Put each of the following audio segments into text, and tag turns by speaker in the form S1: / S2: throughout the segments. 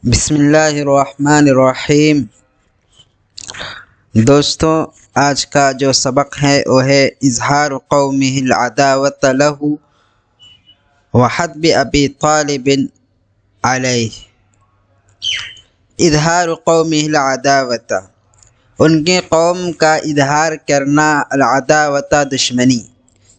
S1: بسم اللہ الرحمن الرحیم۔ دوستوں، آج کا جو سبق ہے وہ ہے اظہار قومہ العداوۃ لہ وحدب ابی طالب علیہ۔ اظہار قومہ العداوۃ، ان کے قوم کا اظہار کرنا، العداوۃ دشمنی،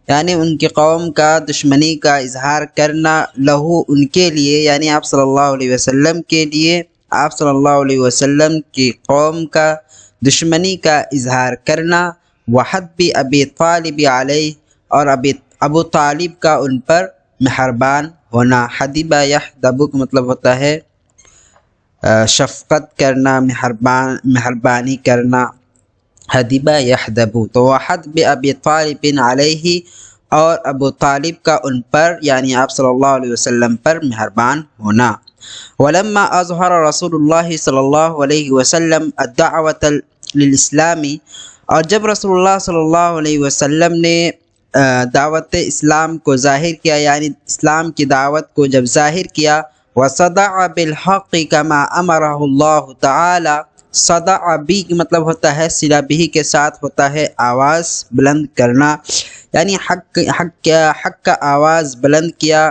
S1: یعنی ان کی قوم کا دشمنی کا اظہار کرنا، لہو ان کے لیے، یعنی آپ صلی اللہ علیہ وسلم کے لیے، آپ صلی اللہ علیہ وسلم کی قوم کا دشمنی کا اظہار کرنا، وحدب ابی طالب علیہ، اور ابو طالب کا ان پر مہربان ہونا۔ حدیبہ یحدب کا مطلب ہوتا ہے شفقت کرنا، مہربانی کرنا، حدیبہ یحدب۔ تو وحدب ابی طالب علیہ، اور ابو طالب کا ان پر، یعنی آپ صلی اللہ علیہ وسلم پر مہربان ہونا۔ ولما اظہر رسول اللہ صلی اللہ علیہ وسلم الدعوۃ للاسلام، اور جب رسول اللہ صلی اللہ علیہ وسلم نے دعوت اسلام کو ظاہر کیا، یعنی اسلام کی دعوت کو جب ظاہر کیا، وصدع بالحق کما امرہ اللہ تعالی، صدع بھی کا مطلب ہوتا ہے صلہ بھی کے ساتھ ہوتا ہے آواز بلند کرنا، یعنی حق کا آواز بلند کیا،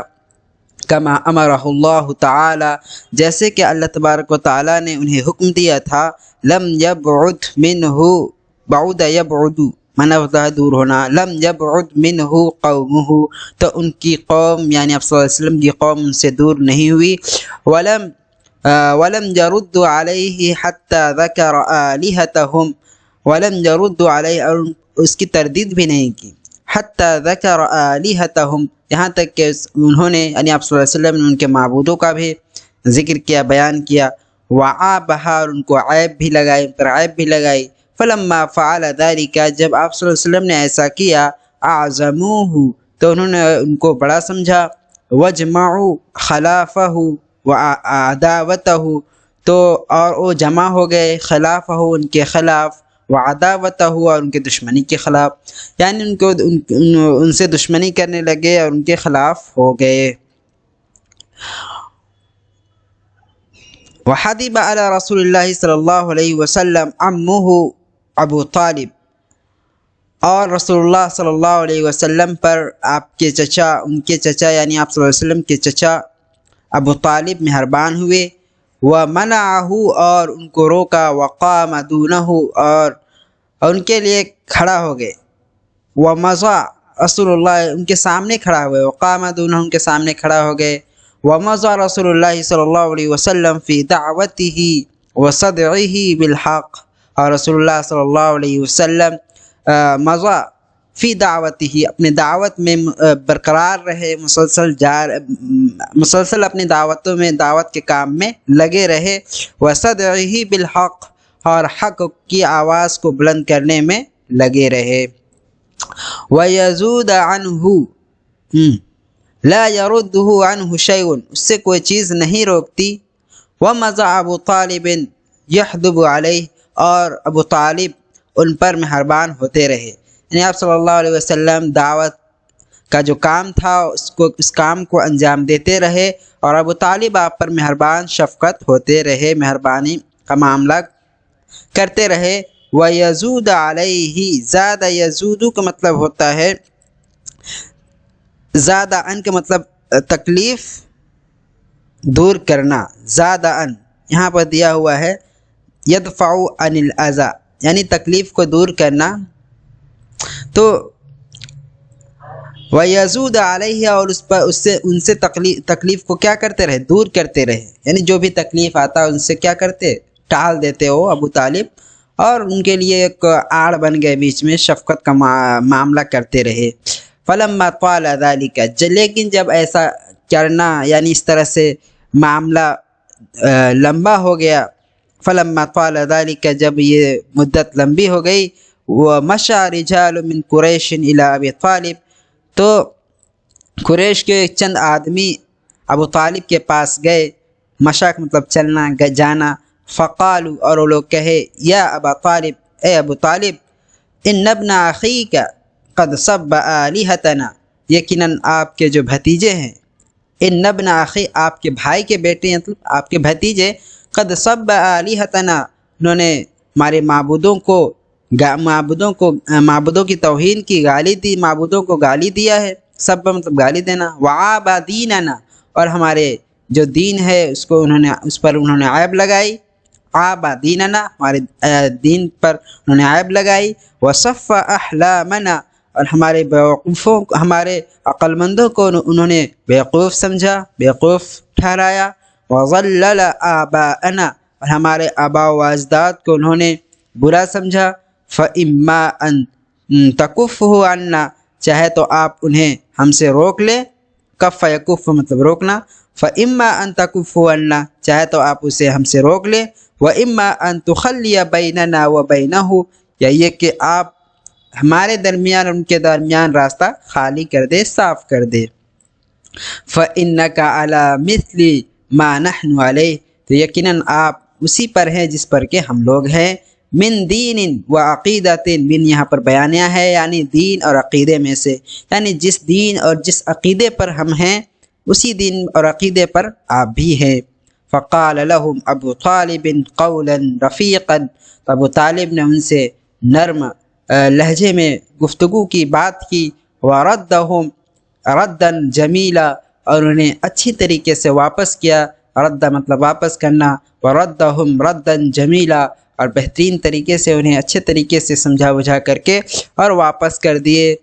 S1: کما امرہ اللہ تعالی، جیسے کہ اللہ تبارک و تعالی نے انہیں حکم دیا تھا۔ لم یبعد منہ، بعد یبعد معنی ہوتا ہے دور ہونا، لم یبعد منہ قومہ، تو ان کی قوم، یعنی آپ صلی اللہ علیہ وسلم کی قوم ان سے دور نہیں ہوئی۔ ولم يرد علیہ حتی ذکر آلہتہم، ولم يرد علیہ، اور اس کی تردید بھی نہیں کی، حتی ذکر آلہتہم، یہاں تک کہ انہوں نے، یعنی آپ صلی اللہ علیہ وسلم نے ان کے معبودوں کا بھی ذکر کیا، بیان کیا، وعابہا، اور ان کو عیب بھی لگائی، ان پر عیب بھی لگائی۔ فلما فعل ذلک، جب آپ صلی اللہ علیہ وسلم نے ایسا کیا، اعظموہ، تو انہوں نے ان کو بڑا سمجھا، وجمعوا خلافہ وعداوتہ، تو اور وہ جمع ہو گئے، خلافہ ان کے خلاف، وعداوتہ اور ان کے دشمنی کے خلاف، یعنی ان سے دشمنی کرنے لگے اور ان کے خلاف ہو گئے۔ وحدب علی رسول اللہ صلی اللہ علیہ وسلم عمہ ابو طالب، اور رسول اللہ صلی اللہ علیہ وسلم پر آپ کے چچا، ان کے چچا یعنی آپ صلی اللہ علیہ وسلم کے چچا ابو طالب مہربان ہوئے، ومنعہ، اور ان کو روکا، وقام دونہ، اور ان کے لیے کھڑا ہو گئے، ومضى رسول اللہ، ان کے سامنے کھڑا ہوئے، وقام دونہ، ان کے سامنے کھڑا ہو گئے، ومضى رسول اللہ صلی اللہ علیہ وسلم فی دعوتہ وصدعہ بالحق، اور رسول اللہ صلی اللہ علیہ وسلم مضى فی دعوتہ، اپنے دعوت میں برقرار رہے، مسلسل اپنی دعوتوں میں، دعوت کے کام میں لگے رہے، وصدعہ بالحق، اور حق کی آواز کو بلند کرنے میں لگے رہے، وَيَزُودَ عَنْهُ، لا يَرُدُّهُ عَنْهُ شَيْءٌ، اس سے کوئی چیز نہیں روکتی، وَمَضَى أَبُو طَالِبٍ يَحْدُبُ عَلَيْهِ، اور ابو طالب ان پر مہربان ہوتے رہے، یعنی آپ صلی اللہ علیہ وسلم دعوت کا جو کام تھا اس کام کو انجام دیتے رہے، اور ابو طالب آپ پر مہربان شفقت ہوتے رہے، مہربانی کا معاملہ کرتے رہے۔ وَيَزُودَ عَلَيْهِ، زاد یزود کا مطلب ہوتا ہے، زاد ان کا مطلب تکلیف دور کرنا، زاد ان یہاں پر دیا ہوا ہے، یدفع عن الاذى، یعنی تکلیف کو دور کرنا، تو وَيَزُودَ عَلَيْهِ، اور ان سے تکلیف کو کیا کرتے رہے، دور کرتے رہے، یعنی جو بھی تکلیف آتا ان سے کیا کرتے، ٹال دیتے ہو ابو طالب، اور ان کے لیے ایک آڑ بن گئے، بیچ میں شفقت کا معاملہ کرتے رہے۔ فلما طال ذلك، لیکن جب ایسا کرنا، یعنی اس طرح سے معاملہ لمبا ہو گیا، فلما طال ذلك، جب یہ مدت لمبی ہو گئی، ومشى رجال من قریش الى ابی طالب، تو قریش کے چند آدمی ابو طالب کے پاس گئے، مشاق مطلب چلنا، جانا، فقالوا، اور وہ لوگ کہے، یا ابا طالب، اے ابو طالب، ان ابن اخیک قد سب آلہتنا، یقیناً آپ کے جو بھتیجے ہیں، ان ابن اخی آپ کے بھائی کے بیٹے مطلب آپ کے بھتیجے قد سب آلہتنا انہوں نے ہمارے معبودوں کی توہین کی، گالی دی، معبودوں کو گالی دیا ہے، سب مطلب گالی دینا، وعاب دیننا اور ہمارے جو دین ہے اس پر انہوں نے عیب لگائی، عاب دیننا ہمارے دین پر انہوں نے عیب لگائی، وصف احلامنا اور ہمارے بیوقوفوں ہمارے عقل مندوں کو انہوں نے بیوقوف سمجھا، بیوقوف ٹھہرایا، وضلل آباءنا اور ہمارے آباء و اجداد کو انہوں نے برا سمجھا، فإما أن تکفہ عنا چاہے تو آپ انہیں ہم سے روک لیں، کف یکف مطلب روکنا، فإما أن تکفہ عنا چاہے تو آپ اسے ہم سے روک لیں، وإما أن تخلی بیننا وبینہ یا یہ کہ آپ ہمارے درمیان اور ان کے درمیان راستہ خالی کر دے، صاف کر دے، فإنک علی مثل ما نحن علیہ تو یقیناً آپ اسی پر ہیں جس پر کہ ہم لوگ ہیں، من دین و عقیدت، من یہاں پر بیانیہ ہے یعنی دین اور عقیدے میں سے، یعنی جس دین اور جس عقیدے پر ہم ہیں اسی دین اور عقیدے پر آپ بھی ہیں۔ فقال لهم ابو طالب قولا رفیقا تو ابو طالب نے ان سے نرم لہجے میں گفتگو کی، بات کی، وردهم ردا جمیلا اور انہیں اچھی طریقے سے واپس کیا، رد مطلب واپس کرنا، وردهم ردا جمیلا اور بہترین طریقے سے انہیں اچھے طریقے سے سمجھا بجھا کر کے اور واپس کر دیے۔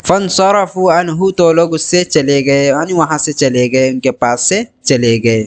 S1: فانصرفوا عنہ تو لوگ اس سے چلے گئے، یعنی وہاں سے چلے گئے، ان کے پاس سے چلے گئے۔